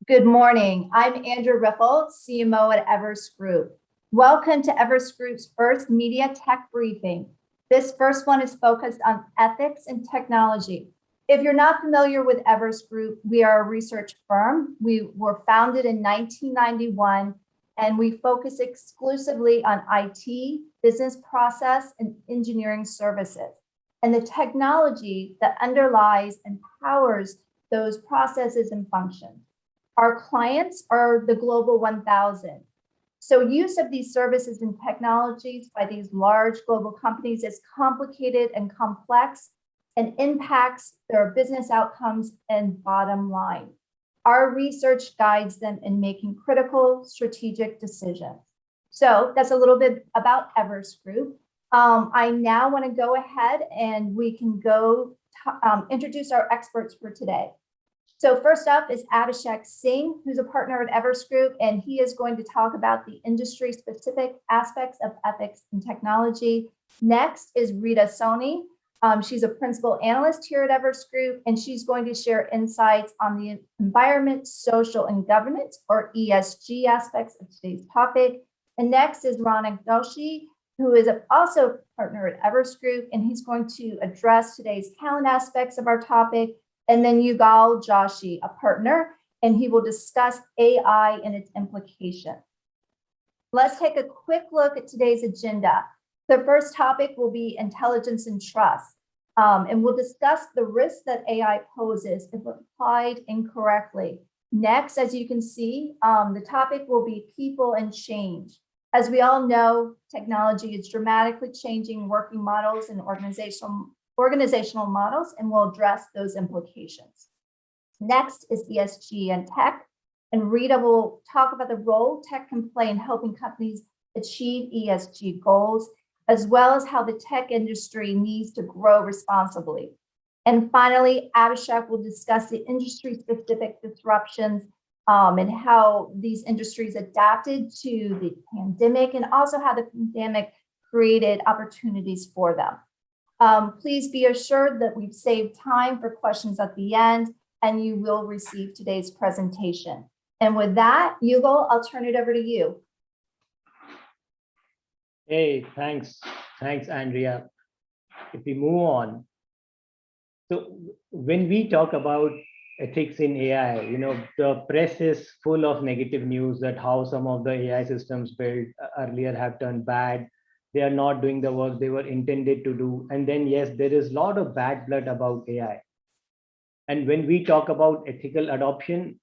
Good morning. I'm Andrew Riffle, CMO at Everest Group. Welcome to Everest Group's first media tech briefing. This first one is focused on ethics and technology. If you're not familiar with Everest Group, we are a research firm. We were founded in 1991, and we focus exclusively on IT, business process, and engineering services, and the technology that underlies and powers those processes and functions. Our clients are the Global 1000. So use of these services and technologies by these large global companies is complicated and complex and impacts their business outcomes and bottom line. Our research guides them in making critical strategic decisions. So that's a little bit about Everest Group. I now want to go ahead and we can go introduce our experts for today. So first up is Abhishek Singh, who's a partner at Everest Group, and he is going to talk about the industry-specific aspects of ethics and technology. Next is Rita Soni. She's a principal analyst here at Everest Group, and she's going to share insights on the environment, social, and governance, or ESG aspects of today's topic. And next is Ronak Doshi, who is also a partner at Everest Group, and he's going to address today's talent aspects of our topic. And then Yugal Joshi, a partner, and he will discuss AI and its implications. Let's take a quick look at today's agenda. The first topic will be intelligence and trust, and we'll discuss the risks that AI poses if applied incorrectly. Next, as you can see, the topic will be people and change. As we all know, technology is dramatically changing working models and organizational models, and we'll address those implications. Next is ESG and tech, and Rita will talk about the role tech can play in helping companies achieve ESG goals, as well as how the tech industry needs to grow responsibly. And finally, Abhishek will discuss the industry-specific disruptions and how these industries adapted to the pandemic, and also how the pandemic created opportunities for them. Please be assured that we've saved time for questions at the end, and you will receive today's presentation. And with that, Yugal, I'll turn it over to you. Hey, thanks. Thanks, Andrea. If we move on. So when we talk about ethics in AI, the press is full of negative news that how some of the AI systems built earlier have turned bad. They are not doing the work they were intended to do. And then, yes, there is a lot of bad blood about AI. And when we talk about ethical adoption,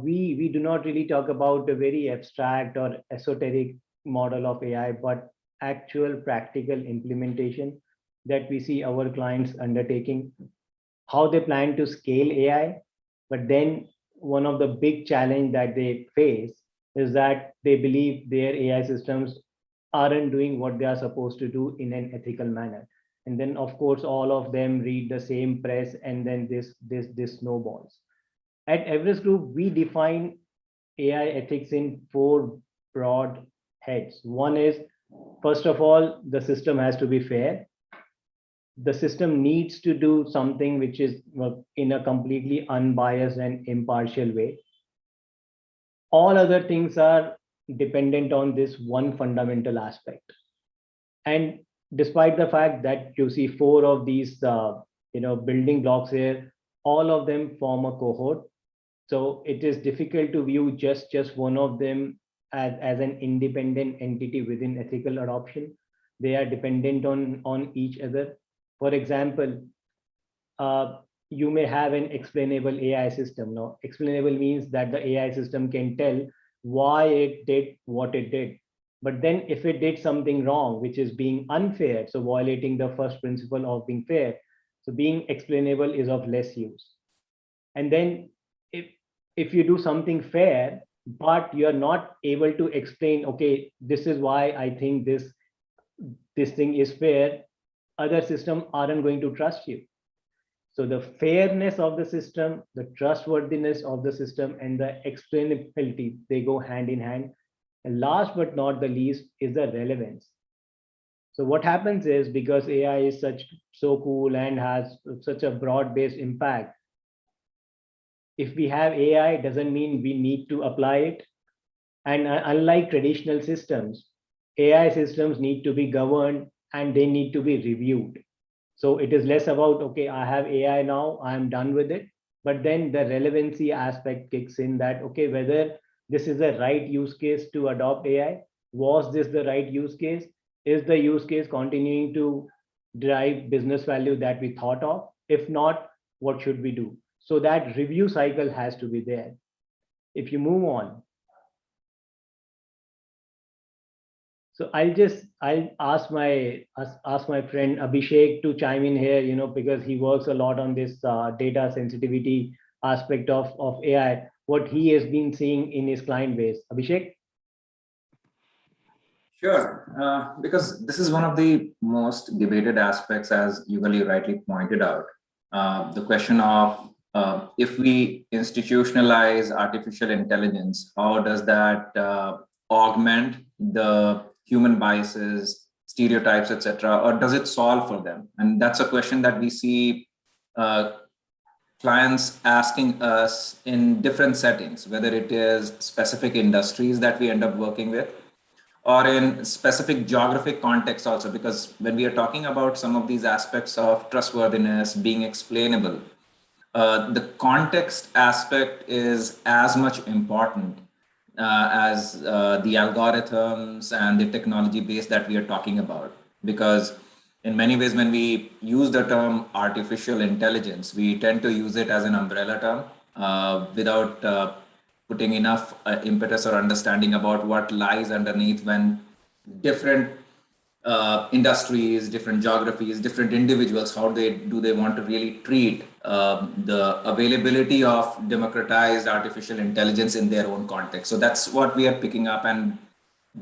we do not really talk about a very abstract or esoteric model of AI, but actual practical implementation that we see our clients undertaking, how they plan to scale AI. But then one of the big challenge that they face is that they believe their AI systems aren't doing what they are supposed to do in an ethical manner. And then, of course, all of them read the same press, and then this snowballs. At Everest Group, we define AI ethics in four broad heads. One is, first of all, the system has to be fair. The system needs to do something which is in a completely unbiased and impartial way. All other things are dependent on this one fundamental aspect. And despite the fact that you see four of these building blocks here, all of them form a cohort. So it is difficult to view just one of them as an independent entity within ethical adoption. They are dependent on each other. For example, you may have an explainable AI system. No, explainable means that the AI system can tell why it did what it did. But then if it did something wrong, which is being unfair, so violating the first principle of being fair, so being explainable is of less use. And then if you do something fair, but you're not able to explain, okay, this is why I think this thing is fair, other systems aren't going to trust you. So the fairness of the system, the trustworthiness of the system, and the explainability, they go hand in hand. And last but not the least is the relevance. So what happens is, because AI is so cool and has such a broad-based impact, if we have AI, doesn't mean we need to apply it. And unlike traditional systems, AI systems need to be governed and they need to be reviewed. So it is less about, okay, I have AI now, I'm done with it. But then the relevancy aspect kicks in that, okay, whether this is the right use case to adopt AI, was this the right use case? Is the use case continuing to drive business value that we thought of? If not, what should we do? So that review cycle has to be there. If you move on, so I'll ask my friend Abhishek to chime in here, because he works a lot on this data sensitivity aspect of AI, what he has been seeing in his client base. Abhishek? Sure, because this is one of the most debated aspects, as Yugali rightly pointed out. The question of if we institutionalize artificial intelligence, how does that augment the human biases, stereotypes, etc., or does it solve for them? And that's a question that we see clients asking us in different settings, whether it is specific industries that we end up working with, or in specific geographic context also, because when we are talking about some of these aspects of trustworthiness, being explainable, the context aspect is as much important as the algorithms and the technology base that we are talking about. Because in many ways, when we use the term artificial intelligence, we tend to use it as an umbrella term without putting enough impetus or understanding about what lies underneath when different industries, different geographies, different individuals, how do they want to really treat the availability of democratized artificial intelligence in their own context. So that's what we are picking up. And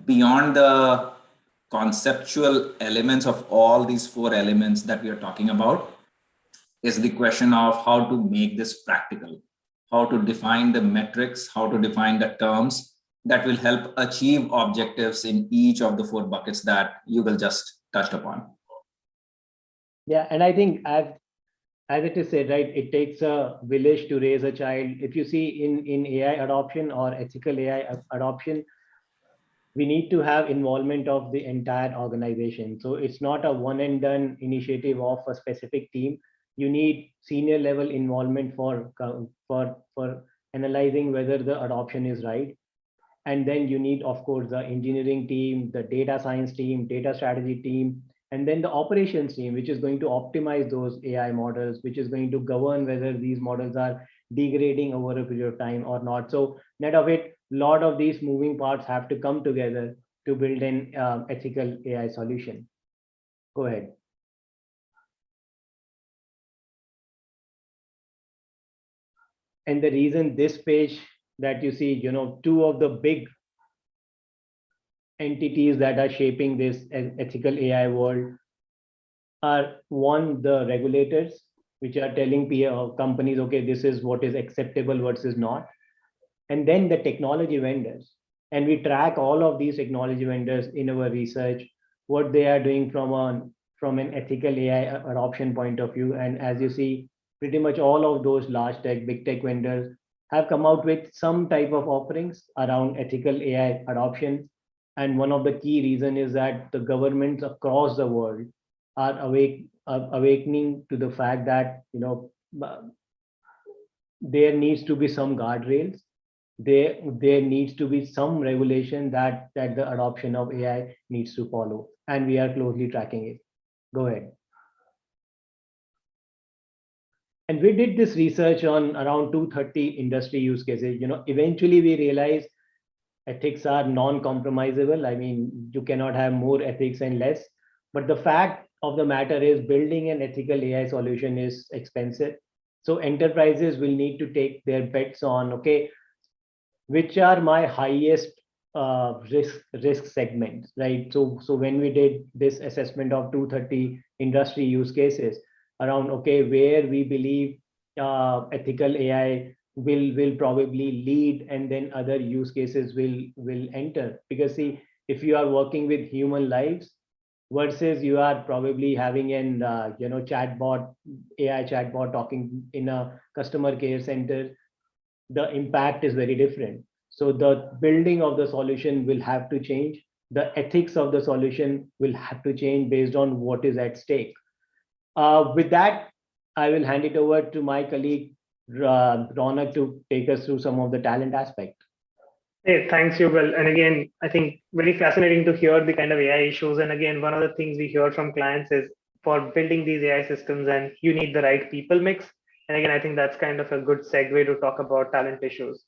beyond the conceptual elements of all these four elements that we are talking about is the question of how to make this practical, how to define the metrics, how to define the terms that will help achieve objectives in each of the four buckets that Yugal just touched upon. Yeah, and I think as it is said, right, it takes a village to raise a child. If you see in AI adoption or ethical AI adoption, we need to have involvement of the entire organization. So it's not a one and done initiative of a specific team. You need senior level involvement for analyzing whether the adoption is right. And then you need, of course, the engineering team, the data science team, data strategy team, and then the operations team, which is going to optimize those AI models, which is going to govern whether these models are degrading over a period of time or not. So net of it, a lot of these moving parts have to come together to build an ethical AI solution. Go ahead. And the reason this page that you see, two of the big entities that are shaping this ethical AI world are, one, the regulators, which are telling companies, okay, this is what is acceptable versus not. And then the technology vendors. And we track all of these technology vendors in our research, what they are doing from an ethical AI adoption point of view. And as you see, pretty much all of those large tech, big tech vendors have come out with some type of offerings around ethical AI adoption. And one of the key reasons is that the governments across the world are awakening to the fact that there needs to be some guardrails. There needs to be some regulation that the adoption of AI needs to follow, and we are closely tracking it. Go ahead. And we did this research on around 230 industry use cases. Eventually we realized ethics are non-compromisable. I mean, you cannot have more ethics and less. But the fact of the matter is building an ethical AI solution is expensive. So enterprises will need to take their bets on, okay, which are my highest risk segments, right? So when we did this assessment of 230 industry use cases around, okay, where we believe ethical AI will probably lead, and then other use cases will enter. Because see, if you are working with human lives versus you are probably having an chatbot, AI chatbot talking in a customer care center, the impact is very different. So the building of the solution will have to change. The ethics of the solution will have to change based on what is at stake. With that, I will hand it over to my colleague, Ronak, to take us through some of the talent aspect. Hey, thanks, Yugal. And again, I think very fascinating to hear the kind of AI issues. And again, one of the things we hear from clients is for building these AI systems, and you need the right people mix. And again, I think that's kind of a good segue to talk about talent issues.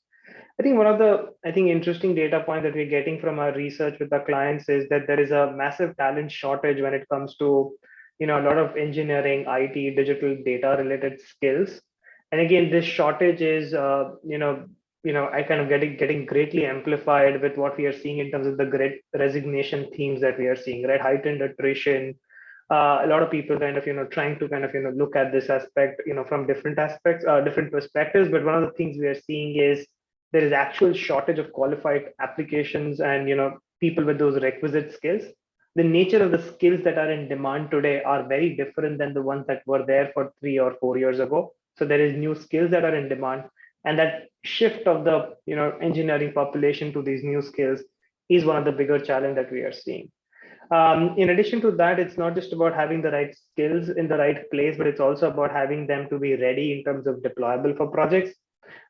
I think one of the interesting data points that we're getting from our research with our clients is that there is a massive talent shortage when it comes to a lot of engineering, IT, digital data related skills. And again, this shortage is I kind of getting greatly amplified with what we are seeing in terms of the great resignation themes that we are seeing, right? Heightened attrition. A lot of people kind of trying to kind of look at this aspect from different aspects, different perspectives. But one of the things we are seeing is there is actual shortage of qualified applications and people with those requisite skills. The nature of the skills that are in demand today are very different than the ones that were there for 3 or 4 years ago. So there is new skills that are in demand, and that shift of the engineering population to these new skills is one of the bigger challenge that we are seeing. In addition to that, it's not just about having the right skills in the right place, but it's also about having them to be ready in terms of deployable for projects.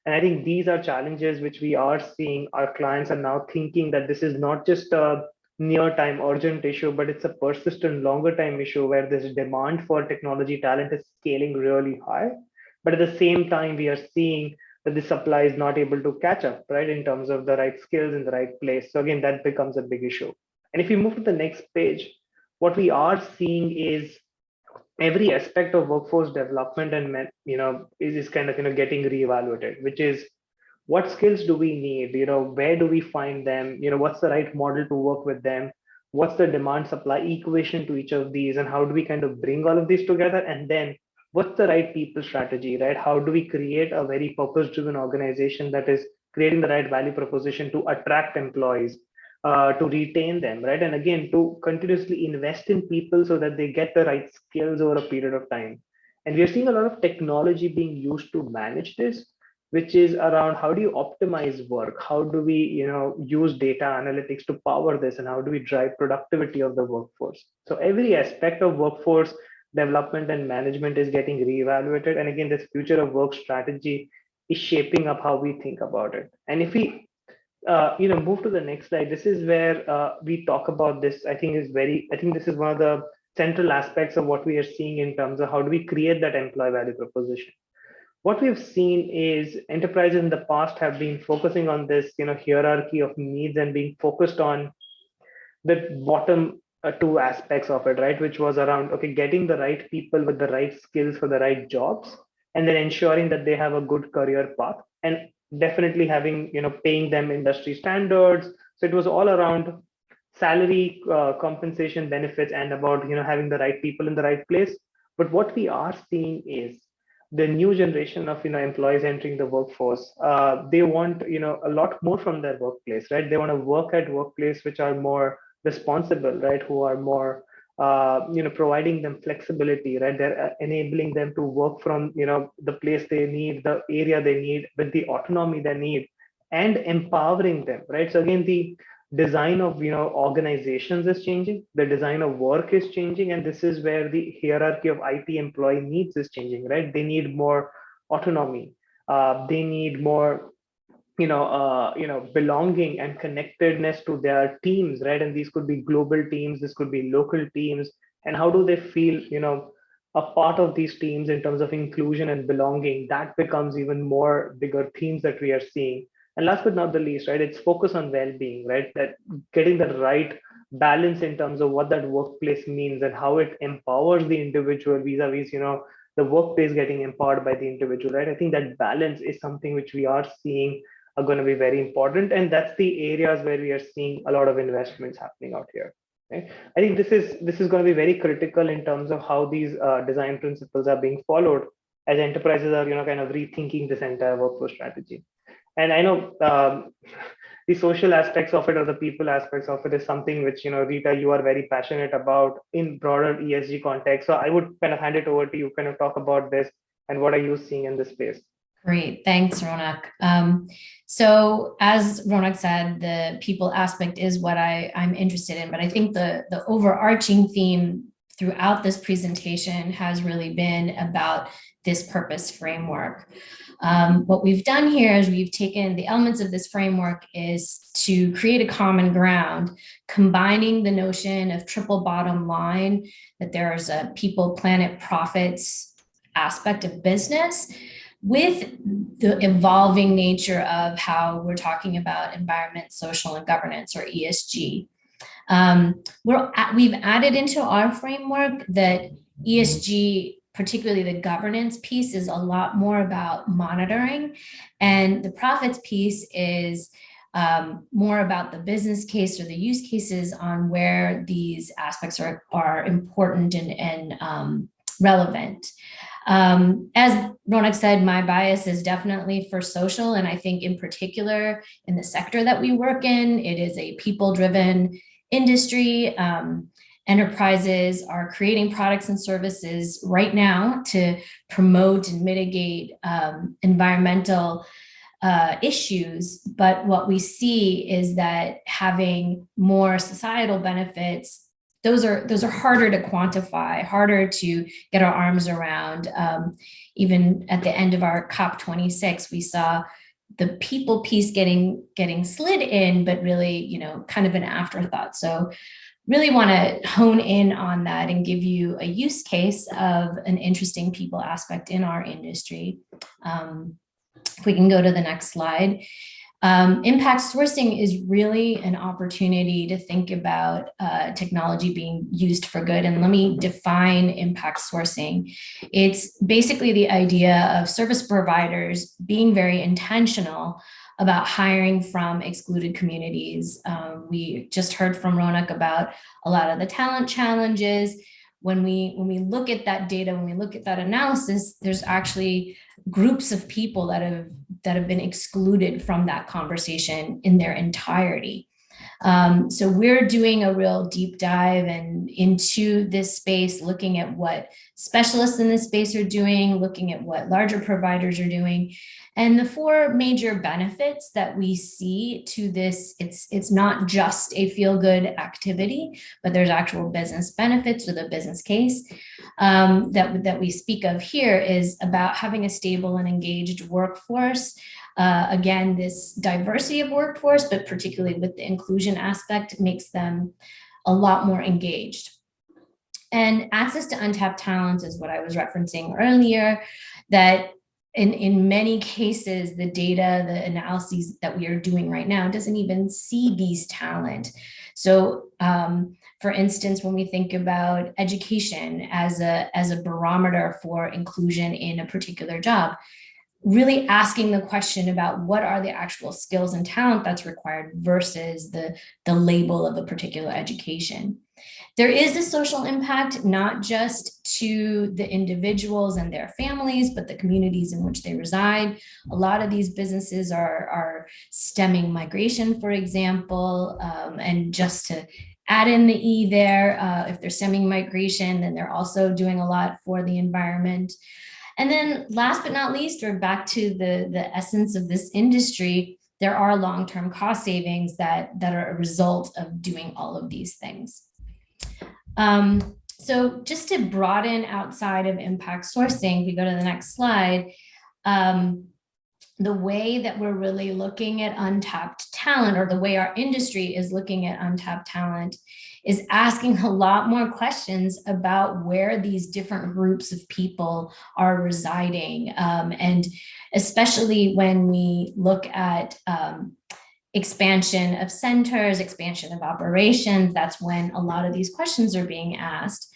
And I think these are challenges which we are seeing. Our clients are now thinking that this is not just a near time urgent issue, but it's a persistent longer time issue where this demand for technology talent is scaling really high. But at the same time, we are seeing that the supply is not able to catch up, right, in terms of the right skills in the right place. So again, that becomes a big issue. And if you move to the next page, what we are seeing is every aspect of workforce development and is kind of getting reevaluated, which is what skills do we need, where do we find them, what's the right model to work with them, what's the demand supply equation to each of these, and how do we kind of bring all of these together, and then what's the right people strategy, right? How do we create a very purpose driven organization that is creating the right value proposition to attract employees, to retain them, right? And again, to continuously invest in people so that they get the right skills over a period of time. And we are seeing a lot of technology being used to manage this, which is around how do you optimize work? How do we, use data analytics to power this? And how do we drive productivity of the workforce? So every aspect of workforce development and management is getting reevaluated. And again, this future of work strategy is shaping up how we think about it. And if we move to the next slide, this is where we talk about this. I think this is one of the central aspects of what we are seeing in terms of how do we create that employee value proposition. What we've seen is enterprises in the past have been focusing on this hierarchy of needs and being focused on the bottom two aspects of it, right? Which was around, okay, getting the right people with the right skills for the right jobs, and then ensuring that they have a good career path, and definitely having, paying them industry standards. So it was all around salary, compensation, benefits, and about, having the right people in the right place. But what we are seeing is the new generation of, employees entering the workforce. They want, a lot more from their workplace, right? They want to work at workplace which are more responsible, right? Who are more, providing them flexibility, right? They're enabling them to work from, the place they need, the area they need, with the autonomy they need, and empowering them, right? So again, the design of organizations is changing, the design of work is changing, and this is where the hierarchy of IT employee needs is changing, right? They need more autonomy, they need more belonging and connectedness to their teams, right? And these could be global teams, this could be local teams, and how do they feel a part of these teams in terms of inclusion and belonging. That becomes even more bigger themes that we are seeing. And last but not the least, right, it's focus on well-being, right? That getting the right balance in terms of what that workplace means and how it empowers the individual vis-a-vis the workplace getting empowered by the individual, right? I think that balance is something which we are seeing are going to be very important, and that's the areas where we are seeing a lot of investments happening out here. Right? I think this is going to be very critical in terms of how these design principles are being followed as enterprises are kind of rethinking this entire workforce strategy. And I know the social aspects of it or the people aspects of it is something which Rita, you are very passionate about in broader ESG context. So I would kind of hand it over to you, kind of talk about this and what are you seeing in this space. Great, thanks, Ronak. So as Ronak said, the people aspect is what I'm interested in, but I think the overarching theme throughout this presentation has really been about this purpose framework. What we've done here is we've taken the elements of this framework is to create a common ground, combining the notion of triple bottom line, that there's a people, planet, profits aspect of business, with the evolving nature of how we're talking about environment, social, and governance, or ESG. We've added into our framework that ESG, particularly the governance piece, is a lot more about monitoring, and the profits piece is more about the business case or the use cases on where these aspects are important and relevant. As Ronak said, my bias is definitely for social, and I think in particular in the sector that we work in, it is a people-driven industry. Enterprises are creating products and services right now to promote and mitigate environmental issues. But what we see is that having more societal benefits, those are harder to quantify, harder to get our arms around. Even at the end of our COP26, we saw the people piece getting slid in, but really, kind of an afterthought. So really want to hone in on that and give you a use case of an interesting people aspect in our industry. If we can go to the next slide. Impact sourcing is really an opportunity to think about technology being used for good. And let me define impact sourcing. It's basically the idea of service providers being very intentional about hiring from excluded communities. We just heard from Ronak about a lot of the talent challenges. When we look at that data, when we look at that analysis, there's actually groups of people that have been excluded from that conversation in their entirety. So we're doing a real deep dive into this space, looking at what specialists in this space are doing, looking at what larger providers are doing. And the four major benefits that we see to this, it's not just a feel-good activity, but there's actual business benefits to the business case that we speak of here is about having a stable and engaged workforce. Again, this diversity of workforce, but particularly with the inclusion aspect, makes them a lot more engaged. And access to untapped talents is what I was referencing earlier, that in many cases, the data, the analyses that we are doing right now doesn't even see these talent. So for instance, when we think about education as a barometer for inclusion in a particular job, really asking the question about what are the actual skills and talent that's required versus the label of a particular education. There is a social impact, not just to the individuals and their families, but the communities in which they reside. A lot of these businesses are stemming migration, for example, and just to add in the E there, if they're stemming migration, then they're also doing a lot for the environment. And then last but not least, we're back to the essence of this industry. There are long-term cost savings that are a result of doing all of these things. So just to broaden outside of impact sourcing, if we go to the next slide, the way that we're really looking at untapped talent, or the way our industry is looking at untapped talent, is asking a lot more questions about where these different groups of people are residing. And especially when we look at expansion of centers, expansion of operations, that's when a lot of these questions are being asked.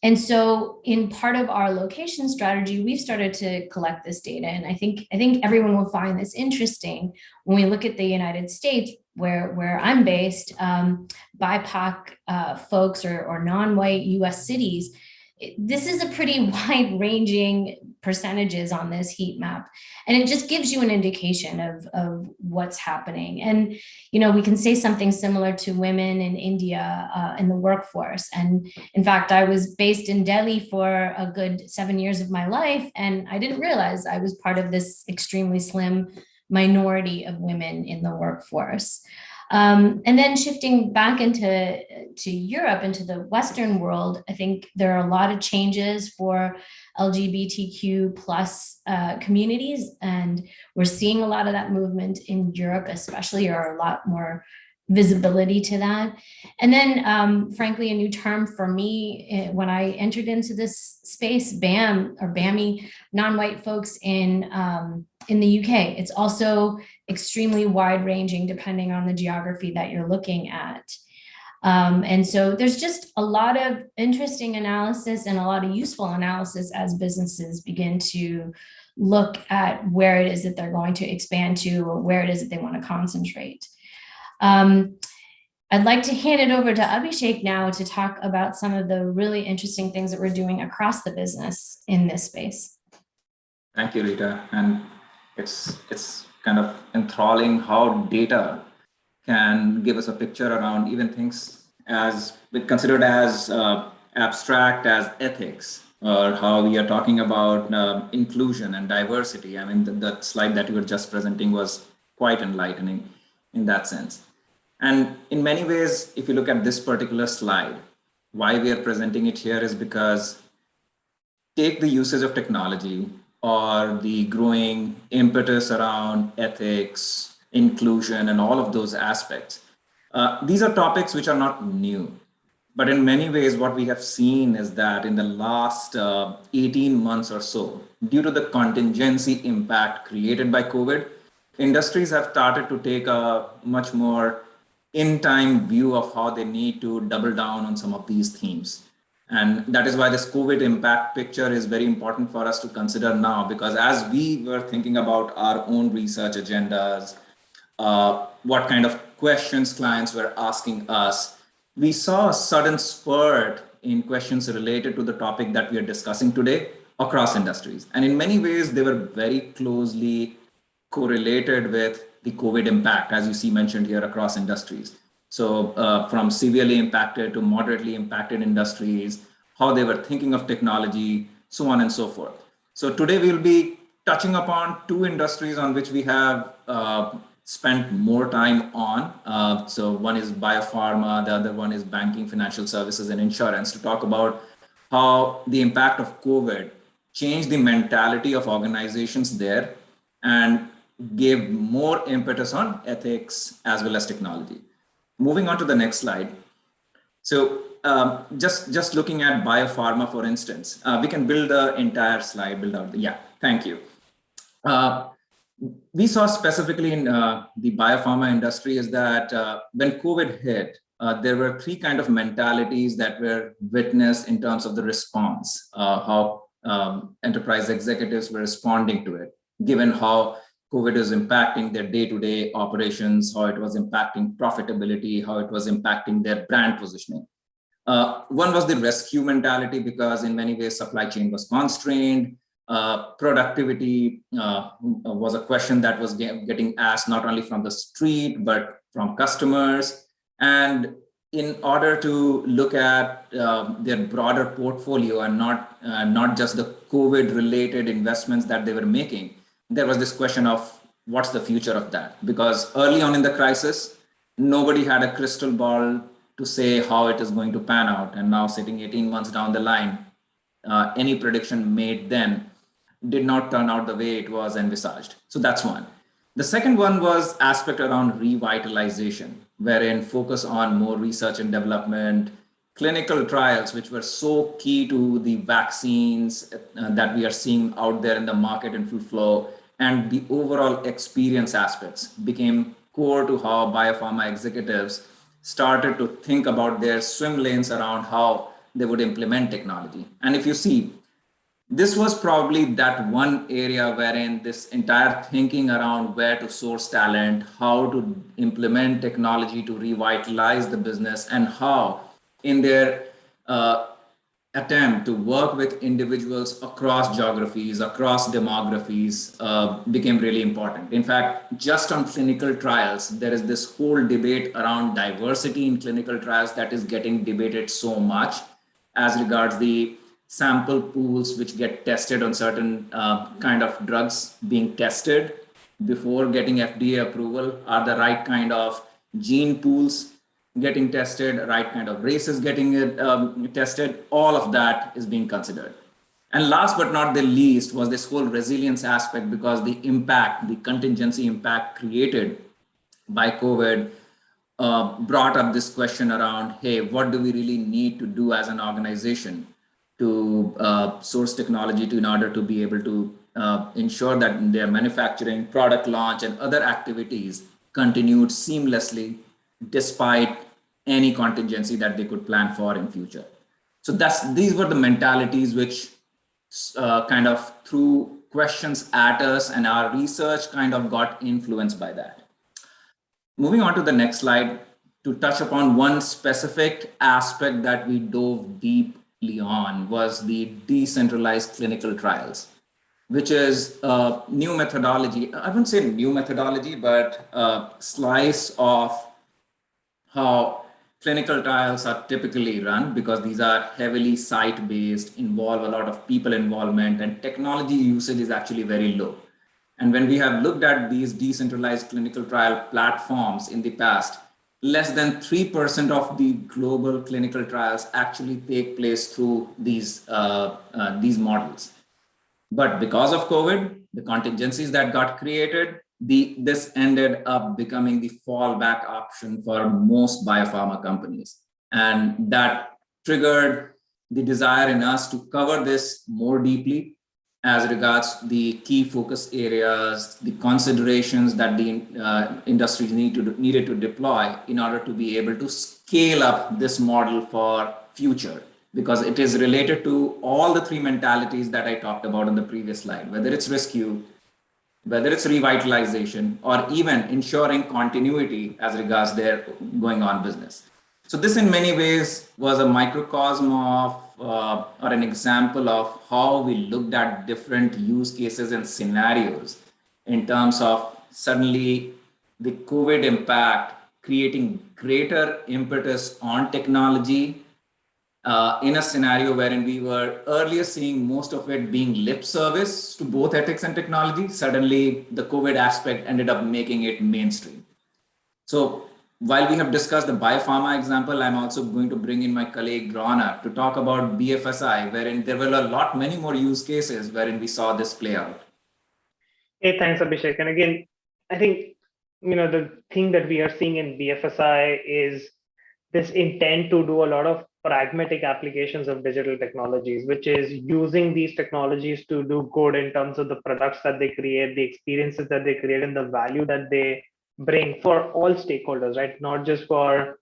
And so in part of our location strategy, we've started to collect this data. And I think everyone will find this interesting when we look at the United States, where I'm based, BIPOC folks or non-white US cities, this is a pretty wide ranging percentages on this heat map. And it just gives you an indication of what's happening. And, we can say something similar to women in India in the workforce. And in fact, I was based in Delhi for a good 7 years of my life, and I didn't realize I was part of this extremely slim minority of women in the workforce. And then shifting back to Europe, into the Western world, I think there are a lot of changes for LGBTQ plus communities, and we're seeing a lot of that movement in Europe, especially, or a lot more visibility to that. And then, frankly, a new term for me when I entered into this space, BAM or BAMI, non-white folks in the UK. It's also extremely wide ranging depending on the geography that you're looking at. And so there's just a lot of interesting analysis and a lot of useful analysis as businesses begin to look at where it is that they're going to expand to, or where it is that they want to concentrate. I'd like to hand it over to Abhishek now to talk about some of the really interesting things that we're doing across the business in this space. Thank you, Rita. And it's kind of enthralling how data can give us a picture around even things as considered as abstract as ethics, or how we are talking about inclusion and diversity. I mean, the slide that you were just presenting was quite enlightening in that sense. And in many ways, if you look at this particular slide, why we are presenting it here is because take the usage of technology or the growing impetus around ethics, inclusion, and all of those aspects. These are topics which are not new, but in many ways, what we have seen is that in the last 18 months or so, due to the contingency impact created by COVID, industries have started to take a much more in-time view of how they need to double down on some of these themes. And that is why this COVID impact picture is very important for us to consider now, because as we were thinking about our own research agendas, what kind of questions clients were asking us, we saw a sudden spurt in questions related to the topic that we are discussing today across industries. And in many ways, they were very closely correlated with the COVID impact, as you see mentioned here, across industries. So from severely impacted to moderately impacted industries, how they were thinking of technology, so on and so forth. So today we'll be touching upon two industries on which we have spent more time on. So one is biopharma, the other one is banking, financial services, and insurance, to talk about how the impact of COVID changed the mentality of organizations there and gave more impetus on ethics as well as technology. Moving on to the next slide. So just looking at biopharma, for instance, we can build the entire slide, yeah, thank you. We saw specifically in the biopharma industry is that when COVID hit, there were three kind of mentalities that were witnessed in terms of the response, how enterprise executives were responding to it, given how COVID is impacting their day-to-day operations, how it was impacting profitability, how it was impacting their brand positioning. One was the rescue mentality, because in many ways, supply chain was constrained. Productivity was a question that was getting asked not only from the street, but from customers. And in order to look at their broader portfolio and not just the COVID-related investments that they were making, there was this question of what's the future of that? Because early on in the crisis, nobody had a crystal ball to say how it is going to pan out. And now sitting 18 months down the line, any prediction made then did not turn out the way it was envisaged. So that's one. The second one was aspect around revitalization, wherein focus on more research and development, clinical trials, which were so key to the vaccines that we are seeing out there in the market in full flow, and the overall experience aspects became core to how biopharma executives started to think about their swim lanes around how they would implement technology. And if you see, this was probably that one area wherein this entire thinking around where to source talent, how to implement technology to revitalize the business, and how in their attempt to work with individuals across geographies, across demographies became really important. In fact, just on clinical trials, there is this whole debate around diversity in clinical trials that is getting debated so much as regards the sample pools which get tested on certain kind of drugs being tested before getting FDA approval are the right kind of gene pools getting tested, right kind of races getting tested, all of that is being considered. And last but not the least was this whole resilience aspect, because the impact, the contingency impact created by COVID brought up this question around, hey, what do we really need to do as an organization to source technology in order to be able to ensure that their manufacturing, product launch, and other activities continued seamlessly despite any contingency that they could plan for in future. So these were the mentalities which kind of threw questions at us, and our research kind of got influenced by that. Moving on to the next slide, to touch upon one specific aspect that we dove deeply on was the decentralized clinical trials, which is a new methodology. I wouldn't say new methodology, but a slice of how clinical trials are typically run, because these are heavily site-based, involve a lot of people involvement, and technology usage is actually very low. And when we have looked at these decentralized clinical trial platforms in the past, less than 3% of the global clinical trials actually take place through these models. But because of COVID, the contingencies that got created, this ended up becoming the fallback option for most biopharma companies. And that triggered the desire in us to cover this more deeply as regards the key focus areas, the considerations that the industries needed to deploy in order to be able to scale up this model for future, because it is related to all the three mentalities that I talked about on the previous slide, whether it's rescue, whether it's revitalization, or even ensuring continuity as regards their going on business. So this in many ways was a microcosm of or an example of how we looked at different use cases and scenarios in terms of suddenly the COVID impact creating greater impetus on technology in a scenario wherein we were earlier seeing most of it being lip service to both ethics and technology. Suddenly the COVID aspect ended up making it mainstream. So while we have discussed the biopharma example, I'm also going to bring in my colleague Rana to talk about BFSI, wherein there were many more use cases wherein we saw this play out. Hey, thanks, Abhishek. And again, I think, the thing that we are seeing in BFSI is this intent to do a lot of pragmatic applications of digital technologies, which is using these technologies to do good in terms of the products that they create, the experiences that they create, and the value that they bring for all stakeholders, right? Not just for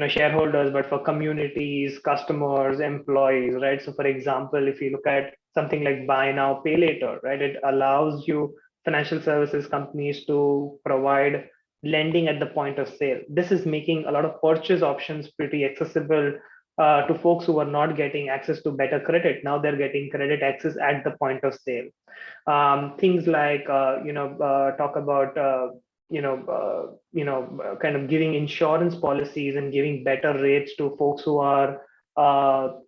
shareholders, but for communities, customers, employees, right? So for example, if you look at something like buy now, pay later, right? It allows you financial services companies to provide lending at the point of sale. This is making a lot of purchase options pretty accessible to folks who are not getting access to better credit. Now they're getting credit access at the point of sale. Things like talk about kind of giving insurance policies and giving better rates to folks who are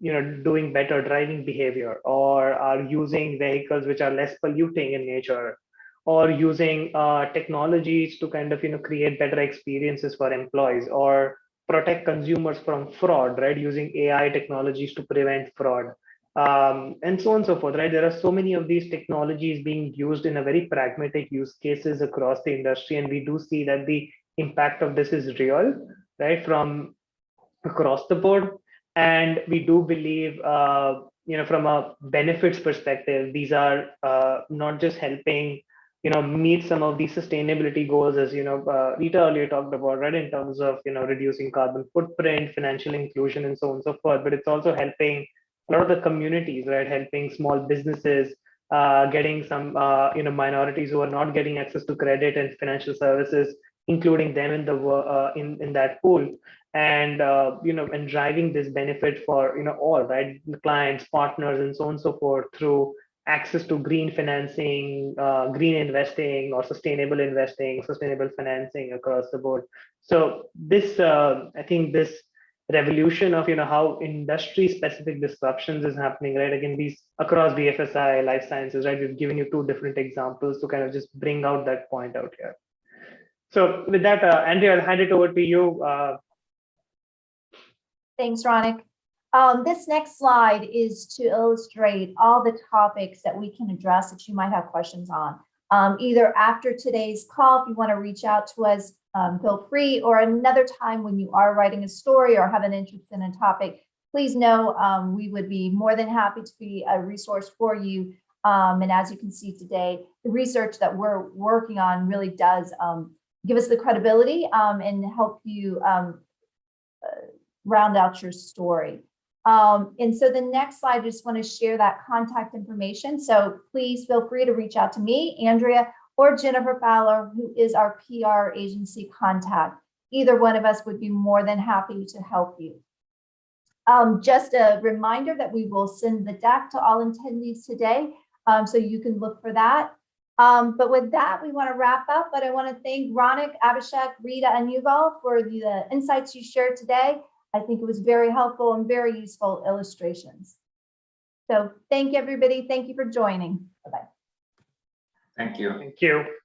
doing better driving behavior, or are using vehicles which are less polluting in nature, or using technologies to kind of create better experiences for employees, or protect consumers from fraud, right? Using AI technologies to prevent fraud, and so on and so forth, right? There are so many of these technologies being used in a very pragmatic use cases across the industry, and we do see that the impact of this is real, right, from across the board. And we do believe, from a benefits perspective, these are not just helping meet some of these sustainability goals, as Rita earlier talked about, right, in terms of reducing carbon footprint, financial inclusion, and so on and so forth. But it's also helping a lot of the communities, right, helping small businesses, getting some minorities who are not getting access to credit and financial services, including them in the in that pool. and and driving this benefit for all, right, the clients, partners, and so on and so forth through access to green financing, green investing, or sustainable investing, sustainable financing across the board. So this, I think, this revolution of how industry specific disruptions is happening, right? Again, these across BFSI, life sciences, right? We've given you two different examples to kind of just bring out that point out here. So with that, Andrea, I'll hand it over to you. Thanks, Ronak. This next slide is to illustrate all the topics that we can address that you might have questions on. Either after today's call, if you want to reach out to us, feel free, or another time when you are writing a story or have an interest in a topic, please know we would be more than happy to be a resource for you. And as you can see today, the research that we're working on really does give us the credibility and help you round out your story. And so the next slide, I just want to share that contact information. So please feel free to reach out to me, Andrea, or Jennifer Fowler, who is our PR agency contact. Either one of us would be more than happy to help you. Just a reminder that we will send the deck to all attendees today, so you can look for that. But with that, we want to wrap up, but I want to thank Ronak, Abhishek, Rita, and Yuval for the insights you shared today. I think it was very helpful and very useful illustrations. So thank you, everybody. Thank you for joining. Bye-bye. Thank you. Thank you.